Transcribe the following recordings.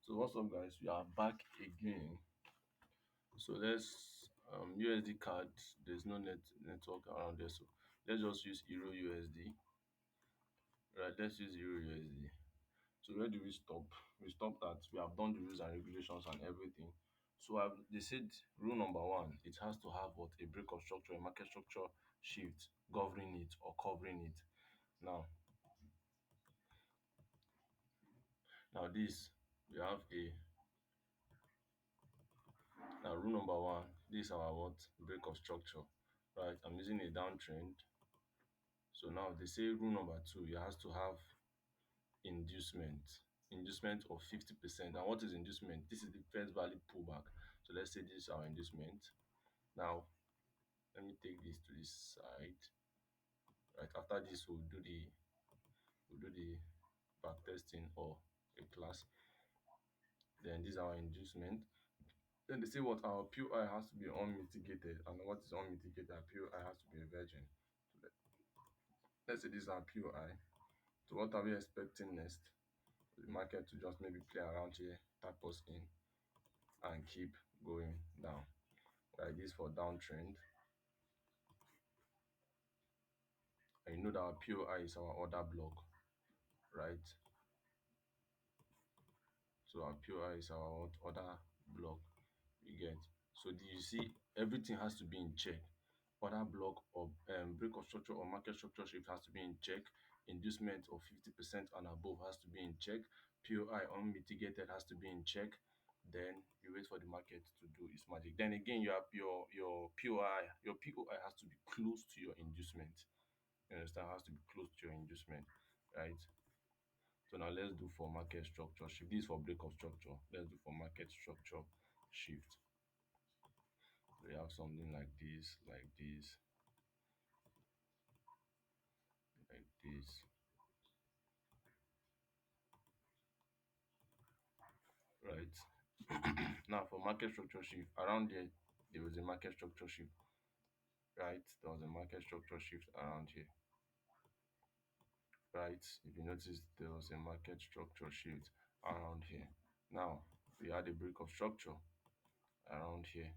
So what's up guys? We are back again. So let's USD card, there's no network around there. So let's just use Euro USD. Right, let's use Euro USD. So where do we stop? We stopped at we have done the rules and regulations and everything. So they said rule number one, it has to have what a break of structure, a market structure shift governing it or covering it. Now now this we have a now rule number one, this is our what break of structure. Right, I'm using a downtrend. So now they say rule number two, it has to have inducement of 50%. And what is inducement? This is the first value pullback. So let's say this is our inducement. Now let me take this to this side. Right after this, we'll do the back testing or a class. Then this is our inducement. Then they say what our POI has to be unmitigated, and what is unmitigated? Our POI has to be a virgin. So let's say this is our POI. So what are we expecting next? The market to just maybe play around here, tap us in, and keep going down. Like this for downtrend. And you know that our POI is our order block, right? So our POI is our order block. You get. So do you see everything has to be in check. Order block or break of structure or market structure shift has to be in check. Inducement of 50% and above has to be in check. POI unmitigated has to be in check. Then you wait for the market to do its magic. Then again, you have your POI. Your POI has to be close to your inducement. You understand? It has to be close to your inducement, right? So now let's do for market structure shift. This is for break of structure. Let's do for market structure shift. We have something like this, like this, like this, right? Now for market structure shift, around here, there was a market structure shift, right? There was a market structure shift around here, right? If you notice, there was a market structure shift around here. Now we had a break of structure around here,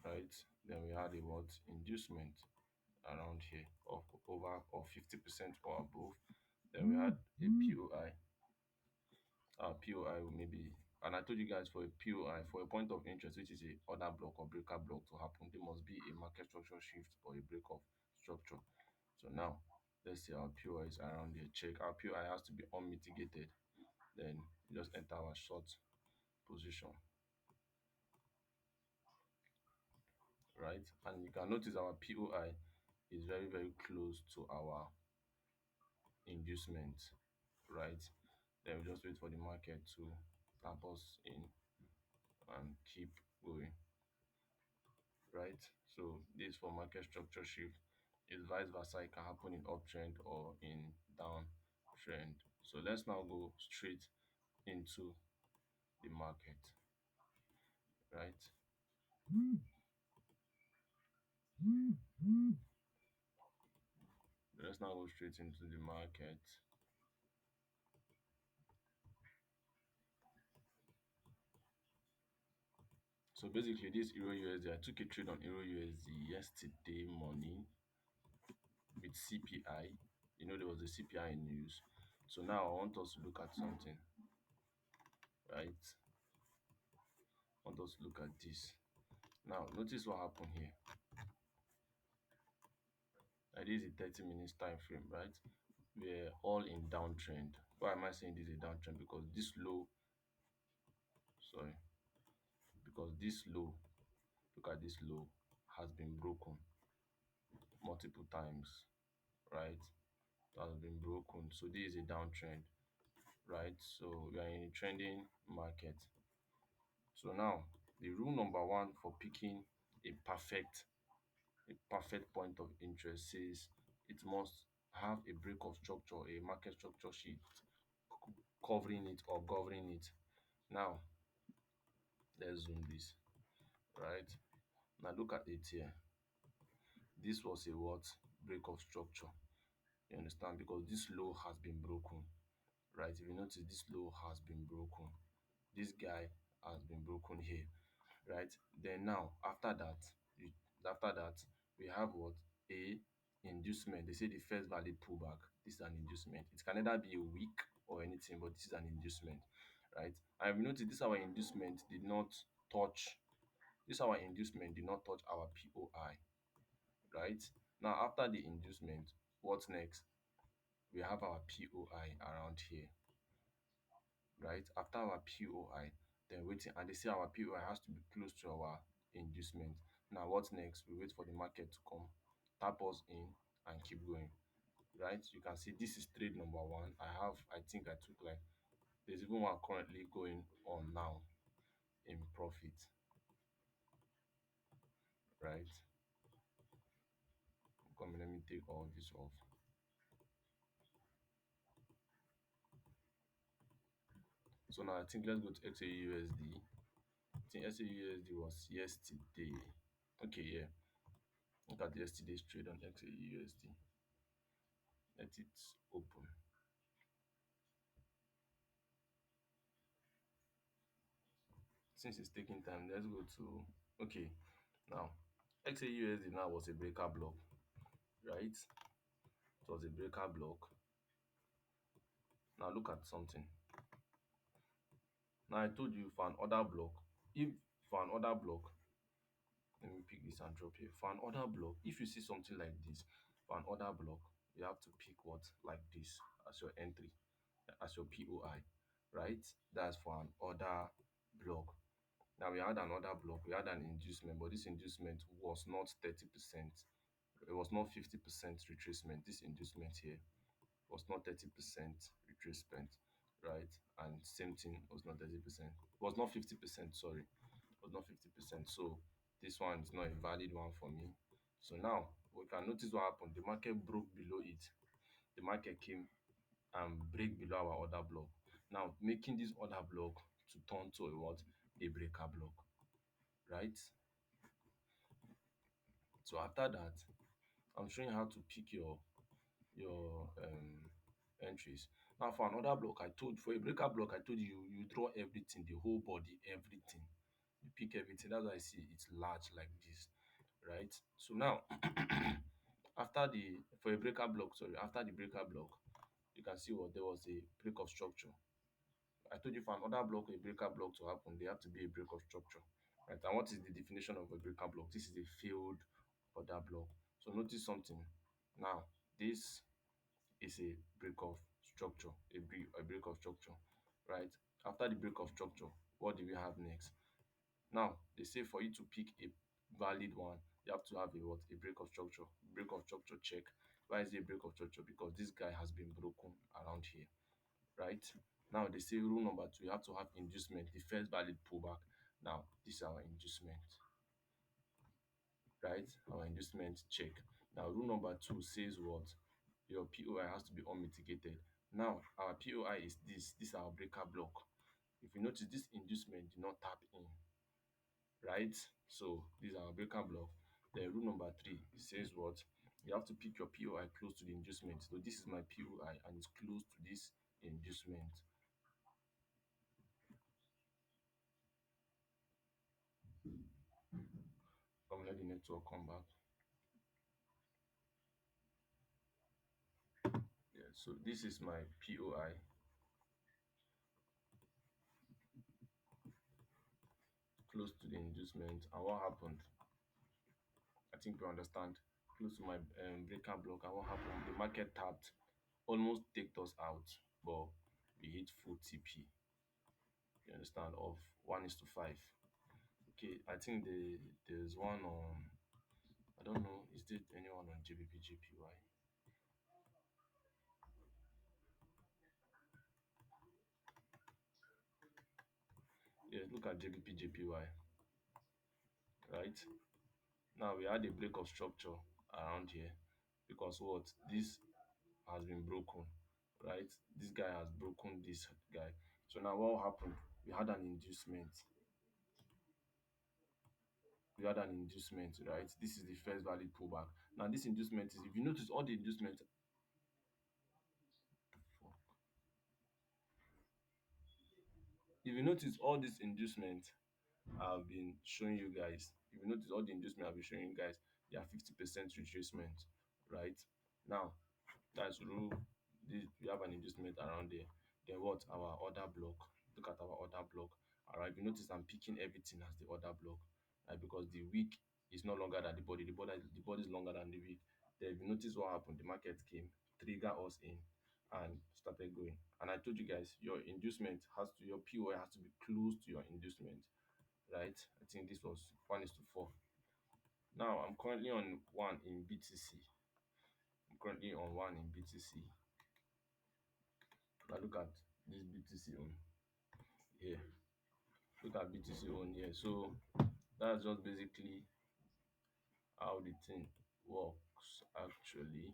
right? Then we had a what inducement around here of over of 50% or above. Then we had a POI. Our POI will maybe, and I told you guys for a POI, for a point of interest, which is a order block or breaker block to happen, there must be a market structure shift or a break of structure. So now, let's say our POI is around here. Check our POI has to be unmitigated. Then we just enter our short position, right? And you can notice our POI is very, very close to our inducement, right? Then we just wait for the market to tap us in and keep going, right? So this for market structure shift is vice versa. It can happen in uptrend or in downtrend. So let's now go straight into the market, right? Let's now go straight into the market. So basically, this Euro USD, I took a trade on Euro USD yesterday morning with CPI. You know, there was a CPI news. So now I want us to look at something, right? I want us to look at this. Now, notice what happened here. This is a 30 minutes time frame, right? We're all in downtrend. Why am I saying this is a downtrend? Because this low, sorry, because this low, look at this low, has been broken multiple times, right? It has been broken. So this is a downtrend, right? So we are in a trending market. So now the rule number one for picking a perfect point of interest says it must have a break of structure, a market structure shift covering it or governing it. Now let's zoom this, right? Now look at it here. This was a what? Break of structure. You understand? Because this low has been broken, right? If you notice, this low has been broken, this guy has been broken here, right? Then now after that we have what? A inducement. They say the first valid pullback. This is an inducement. It can either be a week or anything, but this is an inducement, right? And if you notice, this our inducement did not touch our POI, right? Now after the inducement, what's next? We have our POI around here, right? After our POI, then waiting, and they say our POI has to be close to our inducement. Now what's next? We wait for the market to come, tap us in, and keep going, right? You can see this is trade number one. I think I took like, there's even one currently going on now in profit, right? Come, let me take all this off. So now I think let's go to XAUSD. I think XAUSD was yesterday. Okay, yeah. Look at yesterday's trade on XAUSD. Let it open. Since it's taking time, let's go to, okay. Now, XAUSD now was a breaker block, right? It was a breaker block. Now look at something. Now I told you for an order block, if for an order block, let me pick this and drop here. For an order block, if you see something like this, for an order block, you have to pick what? Like this as your entry, as your POI, right? That's for an order block. Now we had another block, we had an inducement, but this inducement was not 30%. It was not 50% retracement. This inducement here was not 30% retracement, right? And same thing was not 30%. Was not 50%, sorry. Was not 50%. So this one is not a valid one for me. So now we can notice what happened. The market broke below it. The market came and break below our order block. Now making this order block to turn to a what? A breaker block, right? So after that, I'm showing you how to pick your entries. Now for another block, for a breaker block, I told you you draw everything, the whole body, everything. You pick everything. That's why I see it's large like this, right? So now for a breaker block, sorry, after the breaker block, you can see what there was a break of structure. I told you for another block, a breaker block to happen, there have to be a break of structure, right? And what is the definition of a breaker block? This is a failed order block. So notice something. Now, this is a break of structure, a break of structure, right? After the break of structure, what do we have next? Now, they say for you to pick a valid one, you have to have a what? A break of structure. Break of structure check. Why is it a break of structure? Because this guy has been broken around here, right? Now they say rule number two, you have to have inducement, the first valid pullback. Now, this is our inducement, right? Our inducement check. Now, rule number two says what? Your POI has to be unmitigated. Now, our POI is this. This is our breaker block. If you notice, this inducement did not tap in, right? So, this is our breaker block. Then rule number three, it says what? You have to pick your POI close to the inducement. So, this is my POI and it's close to this inducement. Let the network come back. Yeah, so this is my POI close to the inducement. And what happened? I think we understand. Close to my breaker block. And what happened? The market tapped, almost take us out, but we hit full TP. You understand? Of 1:5. Okay, I think there's one on, I don't know, is there anyone on JBP JPY? Yeah, look at JBP JPY, right? Now we had a break of structure around here because what? This has been broken, right? This guy has broken this guy. So now what happened? We had an inducement. We had an inducement, right? This is the first valid pullback. Now this inducement is, if you notice all the inducement, If you notice all this inducement I've been showing you guys, if you notice all the inducement I've been showing you guys, they are 50% retracement, right? Now, that's rule. This, we have an inducement around there. Then what? Our order block. Look at our order block. All right. You notice I'm picking everything as the order block, right? Because the wick is no longer than the body. The body is longer than the wick. Then if you notice what happened, the market came, trigger us in, and started going. And I told you guys, your inducement has to, your POI has to be close to your inducement, right? I think this was 1:4. Now I'm currently on one in BTC. I'm currently on one in BTC. Now look at this BTC on here. Look at BTC on here. So that's just basically how the thing works actually.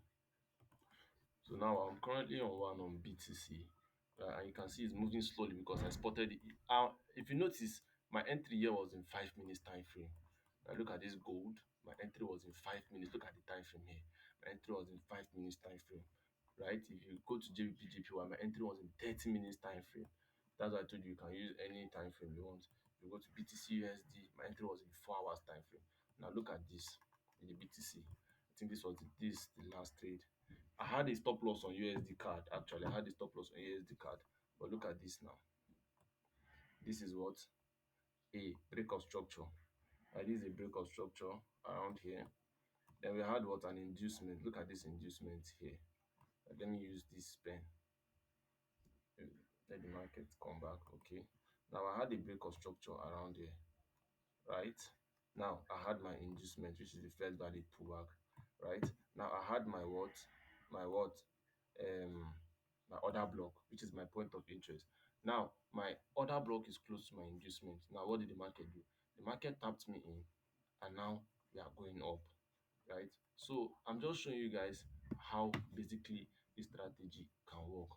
So now I'm currently on one on BTC, and you can see it's moving slowly because I spotted it. If you notice, my entry here was in 5 minutes time frame. Now look at this gold. My entry was in 5 minutes. Look at the time frame here. My entry was in 5 minutes time frame, right? If you go to JPY, my entry was in 30 minutes time frame. That's why I told you you can use any time frame you want. If you go to BTC USD, my entry was in 4 hours time frame. Now look at this in the BTC. I think this the last trade. I had a stop loss on USD card. Actually, I had a stop loss on USD card. But look at this now. This is what? A break of structure. This is a break of structure around here. Then we had what? An inducement. Look at this inducement here. Let me use this pen. Let the market come back. Okay. Now I had a break of structure around here, right? Now I had my inducement, which is the first valid pullback, right? Now I had my what? My what? Um, my order block, which is my point of interest. Now my order block is close to my inducement. Now what did the market do? The market tapped me in, and now we are going up, right? So I'm just showing you guys how basically this strategy can work,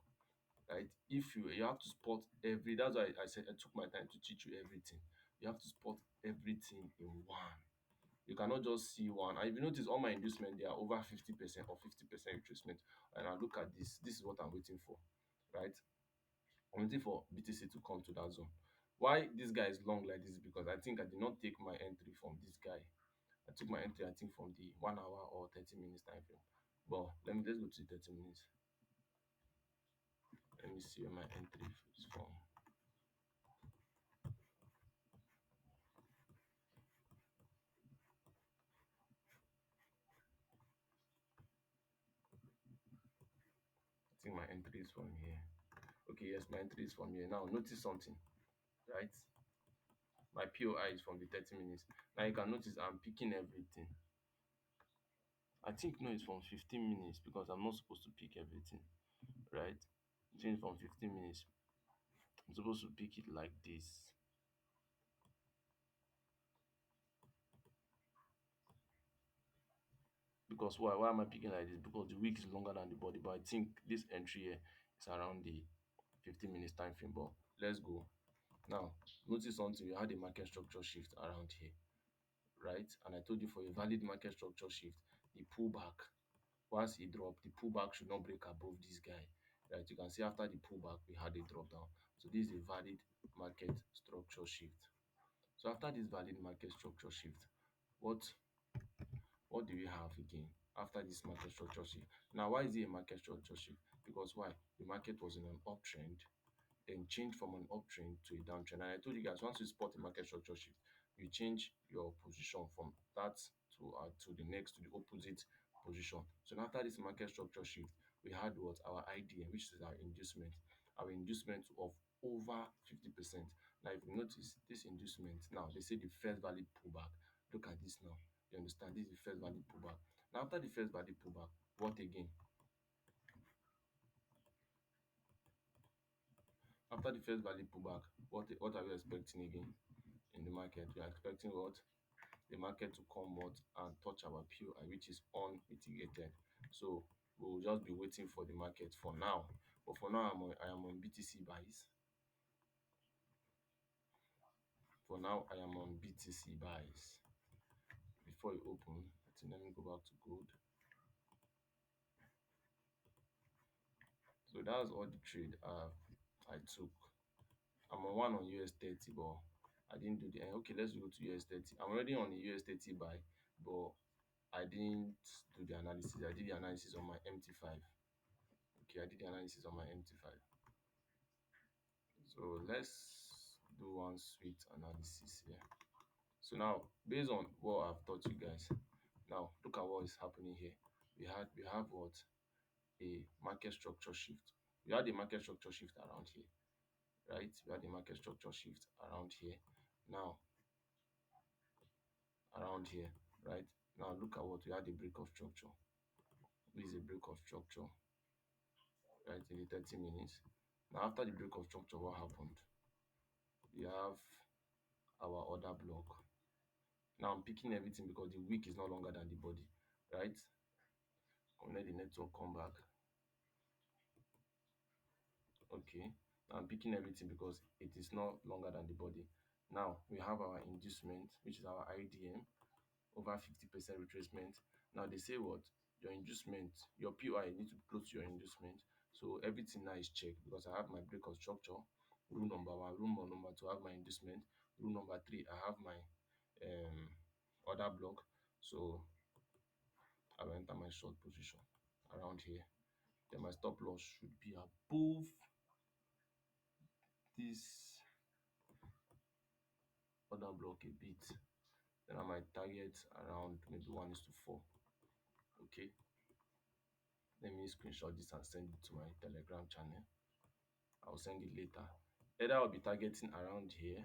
right? If you have to spot every, that's why I said I took my time to teach you everything. You have to spot everything in one. You cannot just see one. And if you notice all my inducement, they are over 50% or 50% retracement. And I look at this. This is what I'm waiting for, right? I'm waiting for BTC to come to that zone. Why this guy is long like this is because I think I did not take my entry from this guy. I took my entry, I think, from the 1 hour or 30 minutes time frame. But let's go to the 30 minutes. Let me see where my entry is from. I think my entry is from here. Okay, yes, my entry is from here. Now notice something, right? My POI is from the 30 minutes. Now you can notice I'm picking everything. I think no, it's from 15 minutes because I'm not supposed to pick everything, right? I think it's from 15 minutes. I'm supposed to pick it like this. Because why am I picking like this? Because the wick is longer than the body. But I think this entry here is around the 15 minutes time frame. But let's go. Now, notice something. We had a market structure shift around here, right? And I told you for a valid market structure shift, the pullback, once it drop, the pullback should not break above this guy, right? You can see after the pullback, we had a drop down. So this is a valid market structure shift. So after this valid market structure shift, what what do we have again after this market structure shift? Now, why is it a market structure shift? Because why? The market was in an uptrend, then change from an uptrend to a downtrend. And I told you guys, once you spot a market structure shift, you change your position from that to the next, to the opposite position. So after this market structure shift, we had what? Our IDM, which is our inducement. Our inducement of over 50%. Now, if you notice this inducement, now they say the first valid pullback. Look at this now. You understand? This is the first valid pullback. Now, after the first valid pullback, what again? After the first valid pullback, what are we expecting again in the market? We are expecting what? The market to come out and touch our POI, which is unmitigated. So we'll just be waiting for the market for now. But for now, I am on BTC buys. For now, I am on BTC buys. Before you open, I think let me go back to gold. So that's all the trade I took. I'm on one on US 30, but I didn't do the okay, let's go to US 30. I'm already on the US 30 buy, but I didn't do the analysis. I did the analysis on my MT5. Okay, I did the analysis on my MT5. So let's do one sweet analysis here. So now, based on what I've taught you guys, now look at what is happening here. We have what? A market structure shift. We had a market structure shift around here, right? We had a market structure shift around here. Now, around here, right? Now look at what we had, a break of structure. This is a break of structure, right? In the 30 minutes. Now after the break of structure, what happened? We have our order block. Now I'm picking everything because the wick is no longer than the body, right? Let the network come back. Okay. Now I'm picking everything because it is no longer than the body. Now we have our inducement, which is our IDM, over 50% retracement. Now they say what? Your inducement, your POI need to be close to your inducement. So everything now is checked because I have my break of structure. Rule number one, rule number two, I have my inducement. Rule number three, I have my um order block. So I will enter my short position around here. Then my stop loss should be above this order block a bit. Then I might target around maybe 1:4. Okay. Let me screenshot this and send it to my Telegram channel. I'll send it later. Either I'll be targeting around here.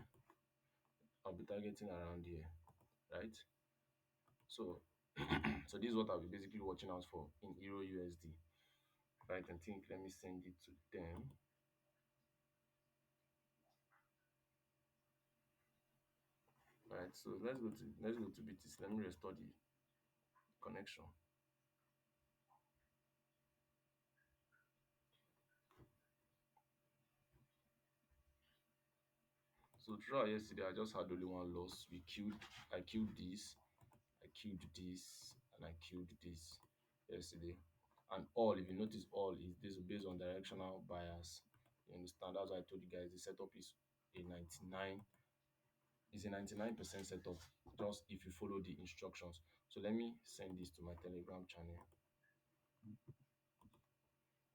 I'll be targeting around here, right? So, so this is what I'll be basically watching out for in Euro USD, right? I think let me send it to them, right? So let's go to BTC. Let me restore the connection. So throughout yesterday, I just had only one loss. I killed this, I killed this, and I killed this yesterday. And all, if you notice, all is this based on directional bias. You understand? That's why I told you guys the setup a 99 is a 99% setup, just if you follow the instructions. So let me send this to my Telegram channel.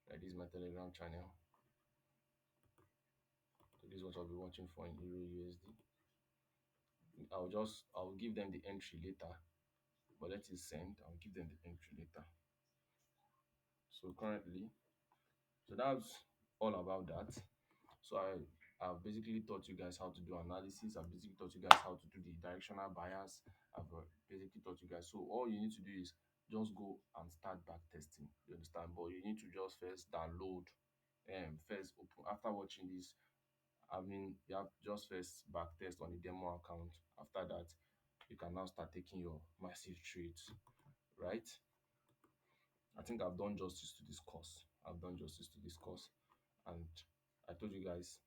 Right, this is my Telegram channel. So this is what I'll be watching for in Euro USD. I'll give them the entry later, but let it send. I'll give them the entry later. So currently, so that's all about that. So I've basically taught you guys how to do analysis. I've basically taught you guys how to do the directional bias. I've basically taught you guys. So all you need to do is just go and start back testing. You understand? But you need to just first download, first open. After watching this, I mean, you have just first back test on the demo account. After that, you can now start taking your massive trades, right? I think I've done justice to this course. I've done justice to this course, and I told you guys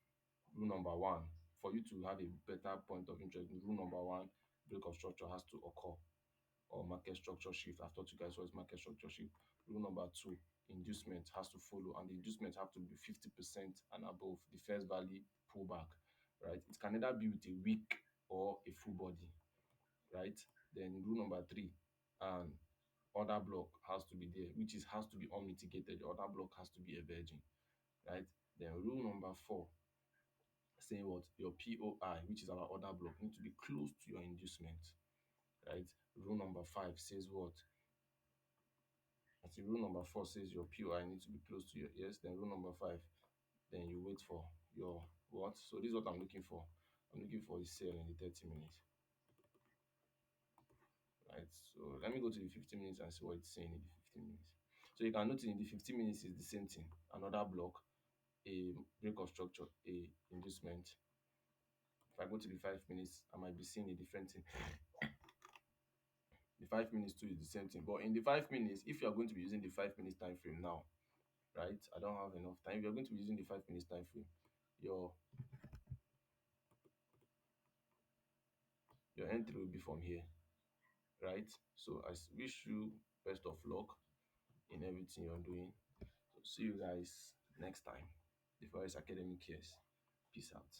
rule number one, for you to have a better point of interest, rule number one, break of structure has to occur, or market structure shift. I've taught you guys what is market structure shift. Rule number two, inducement has to follow, and the inducement have to be 50% and above the first value pullback, right? It can either be with a weak or a full body, right? Then rule number three, and order block has to be there, which is has to be unmitigated. The order block has to be a virgin, right? Then rule number four, saying what your POI, which is our order block, need to be close to your inducement, right? Rule number five says what? I think rule number four says your POI needs to be close to your yes. Then rule number five, then you wait for your what? So this is what I'm looking for. I'm looking for a sale in the 30 minutes, right? So let me go to the 15 minutes and see what it's saying in the 15 minutes. So you can notice in the 15 minutes is the same thing. Another block, a break of structure, a inducement. If I go to the 5 minutes, I might be seeing a different thing. The 5 minutes too is the same thing. But in the 5 minutes, if you are going to be using the 5 minutes time frame now, right? I don't have enough time. If you're going to be using the 5 minutes time frame, your your entry will be from here, right? So I wish you best of luck in everything you're doing. So see you guys next time. The FOREX Academy cares. Peace out.